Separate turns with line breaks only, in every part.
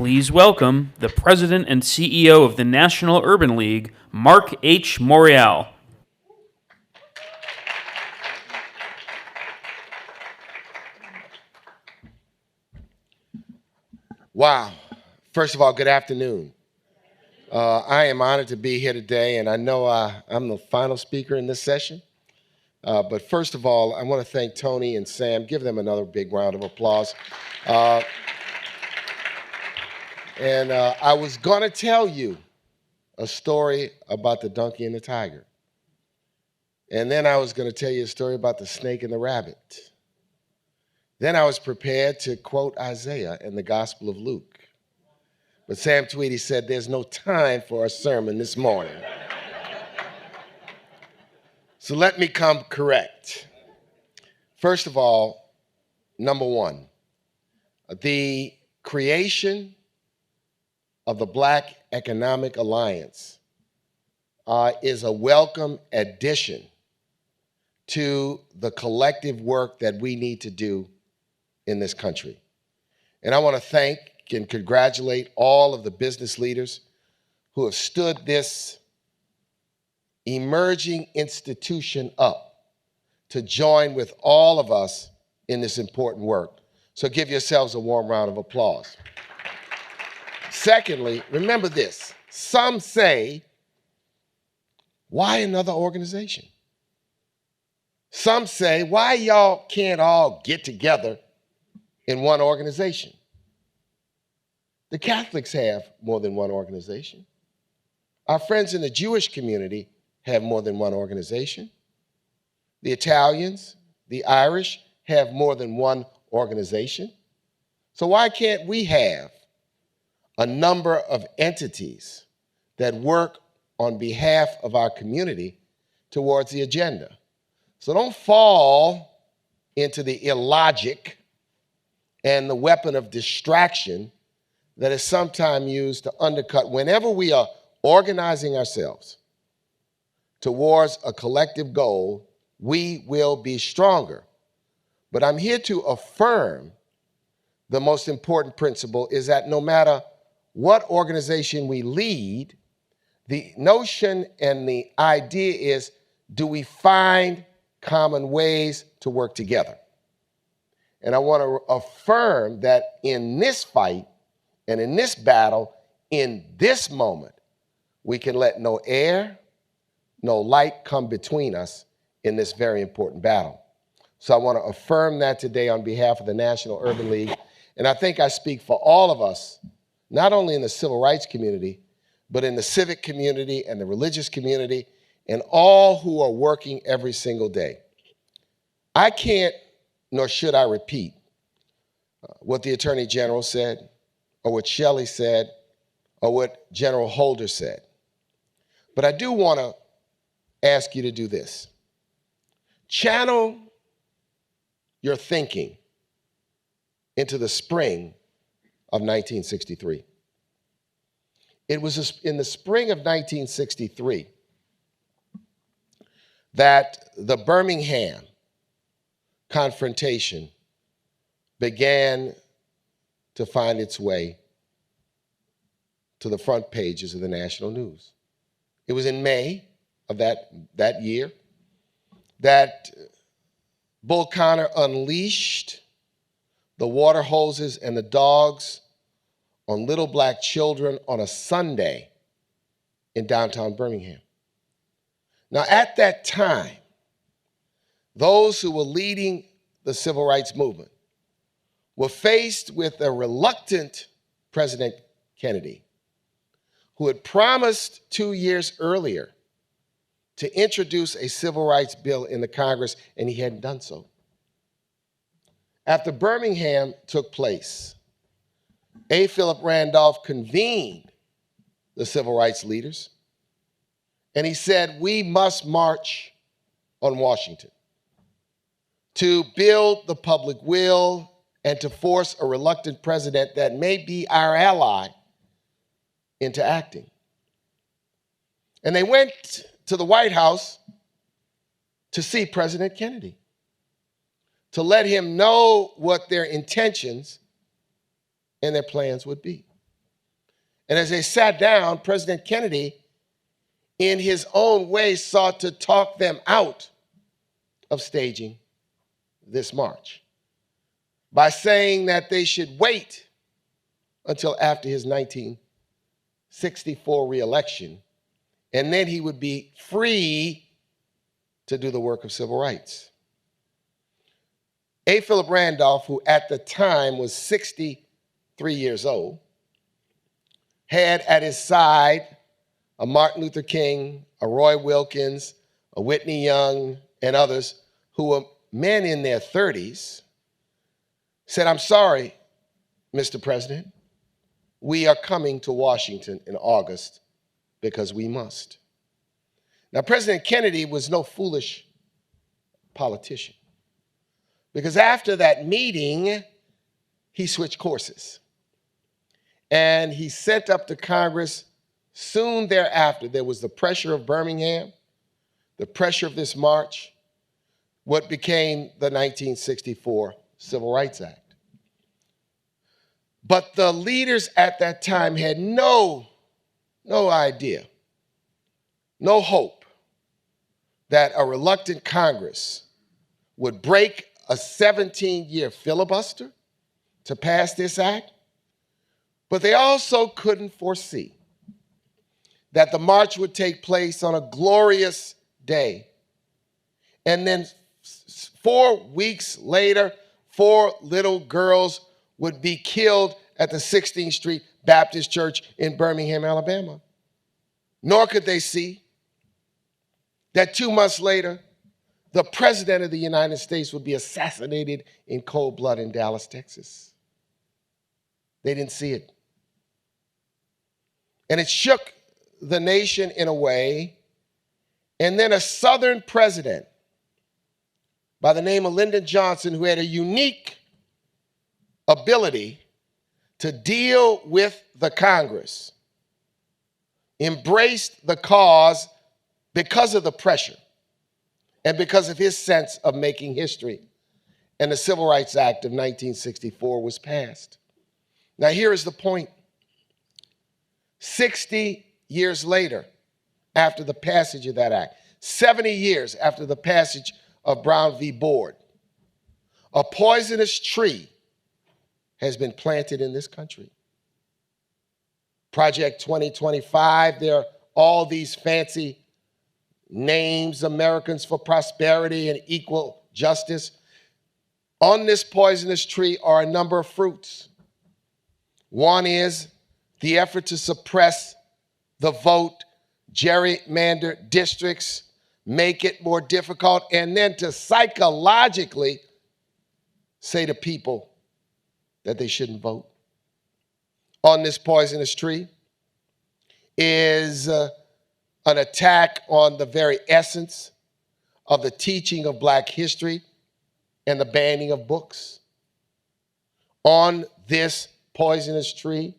Please welcome the President and CEO of the National Urban League, Marc H. Morial.
Wow. First of all, good afternoon. I am honored to be here today, and I know I'm the final speaker in this session. But first of all, I want to thank Tony and Sam. Give them another big round of applause. I was going to tell you a story about the donkey and the tiger. And then I was going to tell you a story about the snake and the rabbit. Then I was prepared to quote Isaiah in the Gospel of Luke. But Sam Tweedy said there's no time for a sermon this morning. So let me come correct. First of all, number one, the creation of the Black Economic Alliance is a welcome addition to the collective work that we need to do in this country. And I want to thank and congratulate all of the business leaders who have stood this emerging institution up to join with all of us in this important work. So give yourselves a warm round of applause. Secondly, remember this. Some say, why another organization? Some say, why y'all can't all get together in one organization? The Catholics have more than one organization. Our friends in the Jewish community have more than one organization. The Italians, the Irish have more than one organization. So why can't we have a number of entities that work on behalf of our community towards the agenda? So don't fall into the illogic and the weapon of distraction that is sometimes used to undercut. Whenever we are organizing ourselves towards a collective goal, we will be stronger. But I'm here to affirm the most important principle is that no matter what organization we lead, the notion and the idea is, do we find common ways to work together? And I want to affirm that in this fight and in this battle, in this moment, we can let no air, no light come between us in this very important battle. So I want to affirm that today on behalf of the National Urban League. And I think I speak for all of us, not only in the civil rights community, but in the civic community and the religious community and all who are working every single day. I can't, nor should I repeat what the Attorney General said, or what Shelley said, or what General Holder said. But I do want to ask you to do this. Channel your thinking into the spring of 1963. It was in the spring of 1963 that the Birmingham confrontation began to find its way to the front pages of the national news. It was in May of that year that Bull Connor unleashed the water hoses and the dogs on little black children on a Sunday in downtown Birmingham. Now, at that time, those who were leading the civil rights movement were faced with a reluctant President Kennedy, who had promised 2 years earlier to introduce a civil rights bill in the Congress, and he hadn't done so. After Birmingham took place, A. Philip Randolph convened the civil rights leaders, and he said, we must march on Washington to build the public will and to force a reluctant president that may be our ally into acting. And they went to the White House to see President Kennedy, to let him know what their intentions and their plans would be. And as they sat down, President Kennedy, in his own way, sought to talk them out of staging this march by saying that they should wait until after his 1964 reelection, and then he would be free to do the work of civil rights. A. Philip Randolph, who at the time was 63 years old, had at his side a Martin Luther King, a Roy Wilkins, a Whitney Young, and others who were men in their 30s, said, "I'm sorry, Mr. President, we are coming to Washington in August because we must." Now, President Kennedy was no foolish politician, because after that meeting, he switched courses. And he sent up to Congress soon thereafter. There was the pressure of Birmingham, the pressure of this march, what became the 1964 Civil Rights Act. But the leaders at that time had no idea, no hope that a reluctant Congress would break a 17-year filibuster to pass this act. But they also couldn't foresee that the march would take place on a glorious day. And then 4 weeks later, 4 little girls would be killed at the 16th Street Baptist Church in Birmingham, Alabama. Nor could they see that 2 months later, the President of the United States would be assassinated in cold blood in Dallas, Texas. They didn't see it. And it shook the nation in a way. And then a Southern president by the name of Lyndon Johnson, who had a unique ability to deal with the Congress, embraced the cause because of the pressure and because of his sense of making history. And the Civil Rights Act of 1964 was passed. Now, here is the point. 60 years later, after the passage of that act, 70 years after the passage of Brown v. Board, a poisonous tree has been planted in this country. Project 2025, there are all these fancy names, Americans for Prosperity and Equal Justice. On this poisonous tree are a number of fruits. One is the effort to suppress the vote, gerrymander districts, make it more difficult, and then to psychologically say to people that they shouldn't vote. On this poisonous tree is an attack on the very essence of the teaching of Black history and the banning of books. On this poisonous tree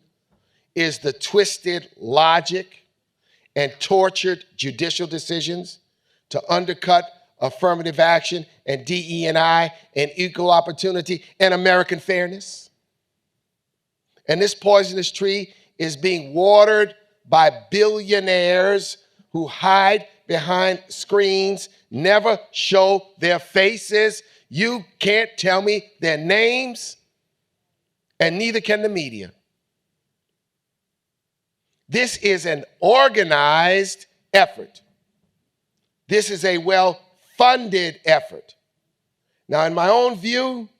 is the twisted logic and tortured judicial decisions to undercut affirmative action and DE&I and equal opportunity and American fairness. And this poisonous tree is being watered by billionaires who hide behind screens, never show their faces. You can't tell me their names, and neither can the media. This is an organized effort. This is a well-funded effort. Now, in my own view,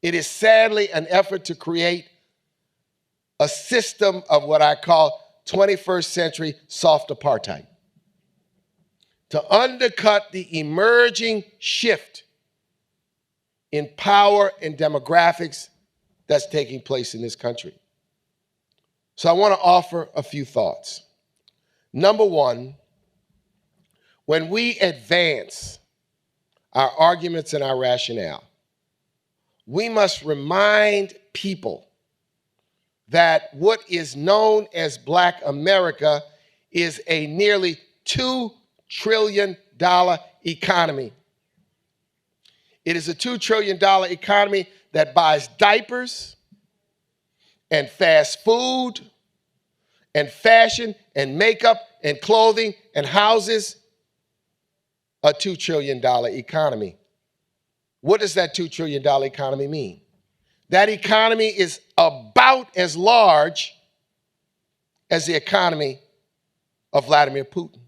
it is sadly an effort to create a system of what I call 21st century soft apartheid, to undercut the emerging shift in power and demographics that's taking place in this country. So I want to offer a few thoughts. Number one, when we advance our arguments and our rationale, we must remind people that what is known as Black America is a nearly $2 trillion economy. It is a $2 trillion economy that buys diapers and fast food and fashion and makeup and clothing and houses, a $2 trillion economy. What does that $2 trillion economy mean? That economy is about as large as the economy of Vladimir Putin.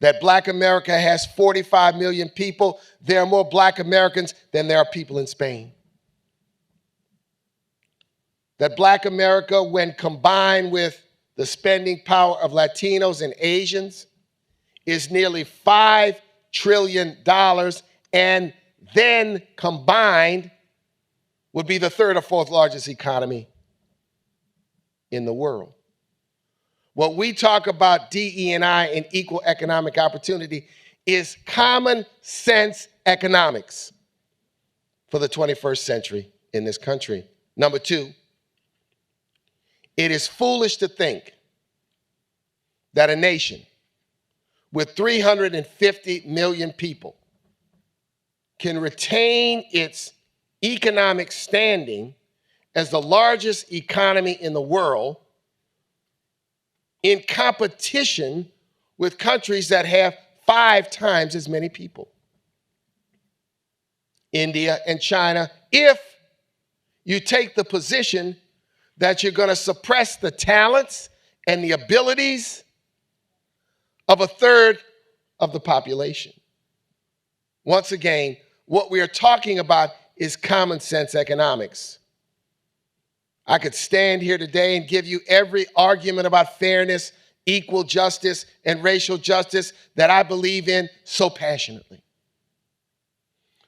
That Black America has 45 million people. There are more Black Americans than there are people in Spain. That Black America, when combined with the spending power of Latinos and Asians, is nearly $5 trillion, and then combined would be the third or fourth largest economy in the world. What we talk about DE&I and equal economic opportunity is common sense economics for the 21st century in this country. Number two, it is foolish to think that a nation with 350 million people can retain its economic standing as the largest economy in the world in competition with countries that have 5 times as many people, India and China, if you take the position that you're going to suppress the talents and the abilities of a third of the population. Once again, what we are talking about is common sense economics. I could stand here today and give you every argument about fairness, equal justice, and racial justice that I believe in so passionately.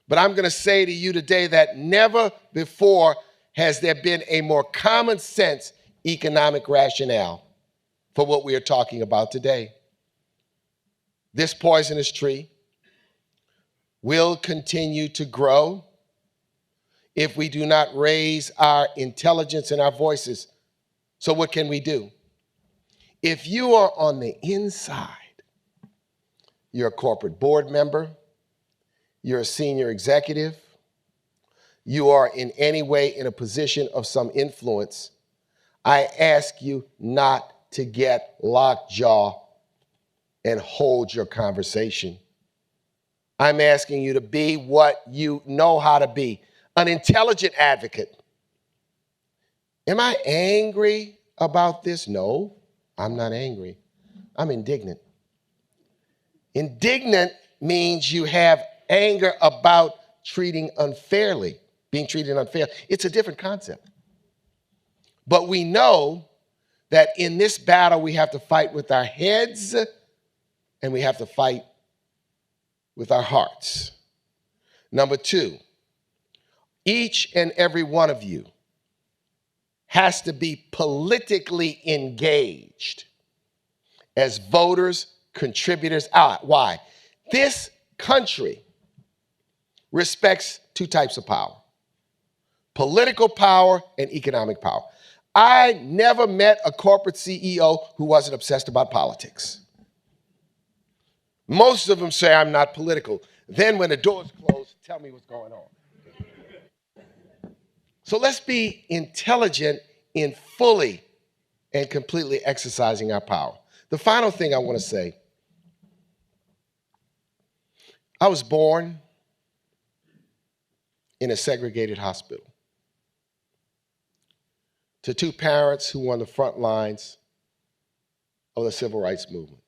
But I'm going to say to you today that never before has there been a more common sense economic rationale for what we are talking about today. This poisonous tree will continue to grow if we do not raise our intelligence and our voices. So what can we do? If you are on the inside, you're a corporate board member, you're a senior executive, you are in any way in a position of some influence, I ask you not to get lockjaw and hold your conversation. I'm asking you to be what you know how to be, an intelligent advocate. Am I angry about this? No, I'm not angry. I'm indignant. Indignant means you have anger about treating unfairly, being treated unfairly. It's a different concept. But we know that in this battle, we have to fight with our heads and we have to fight with our hearts. Number two, each and every one of you has to be politically engaged as voters, contributors. Why? This country respects 2 types of power: political power and economic power. I never met a corporate CEO who wasn't obsessed about politics. Most of them say I'm not political. Then when the doors close, tell me what's going on. So let's be intelligent in fully and completely exercising our power. The final thing I want to say, I was born in a segregated hospital to 2 parents who were on the front lines of the civil rights movement.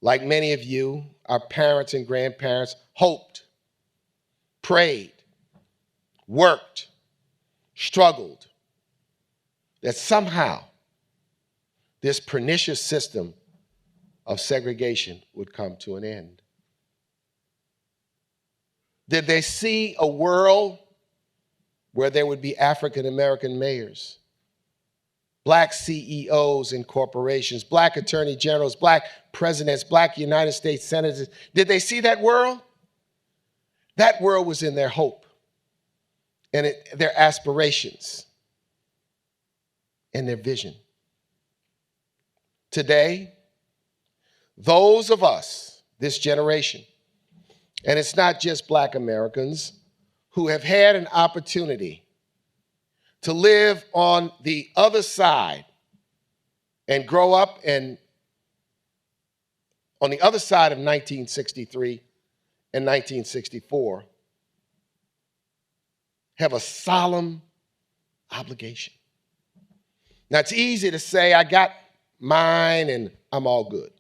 Like many of you, our parents and grandparents hoped, prayed, worked, struggled that somehow this pernicious system of segregation would come to an end. Did they see a world where there would be African American mayors, Black CEOs in corporations, Black attorney generals, Black presidents, Black United States senators? Did they see that world? That world was in their hope and their aspirations and their vision. Today, those of us, this generation, and it's not just Black Americans, who have had an opportunity to live on the other side and grow up and on the other side of 1963 and 1964 have a solemn obligation. Now, it's easy to say, I got mine and I'm all good.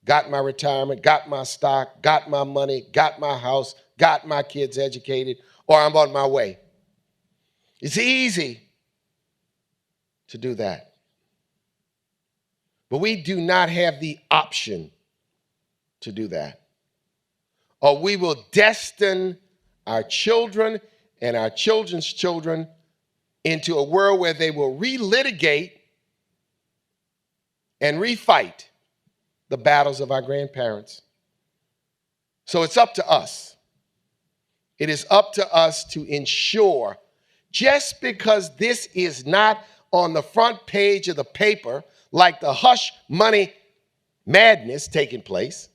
Got my retirement, got my stock, got my money, got my house, got my kids educated, or I'm on my way. It's easy to do that. But we do not have the option to do that. Or we will destine our children and our children's children into a world where they will relitigate and refight the battles of our grandparents. So it's up to us. It is up to us to ensure, just because this is not on the front page of the paper, like the hush money madness taking place,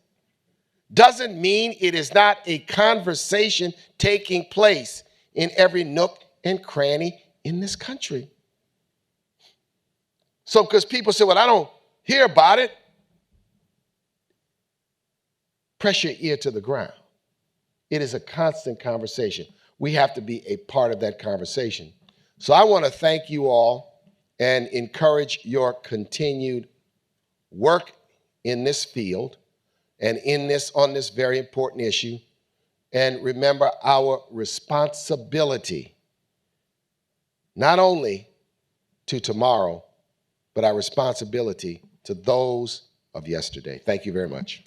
doesn't mean it is not a conversation taking place in every nook and cranny in this country. So, because people say, well, I don't hear about it, press your ear to the ground. It is a constant conversation. We have to be a part of that conversation. So I want to thank you all and encourage your continued work in this field and on this very important issue. And remember our responsibility, not only to tomorrow, but our responsibility to those of yesterday. Thank you very much.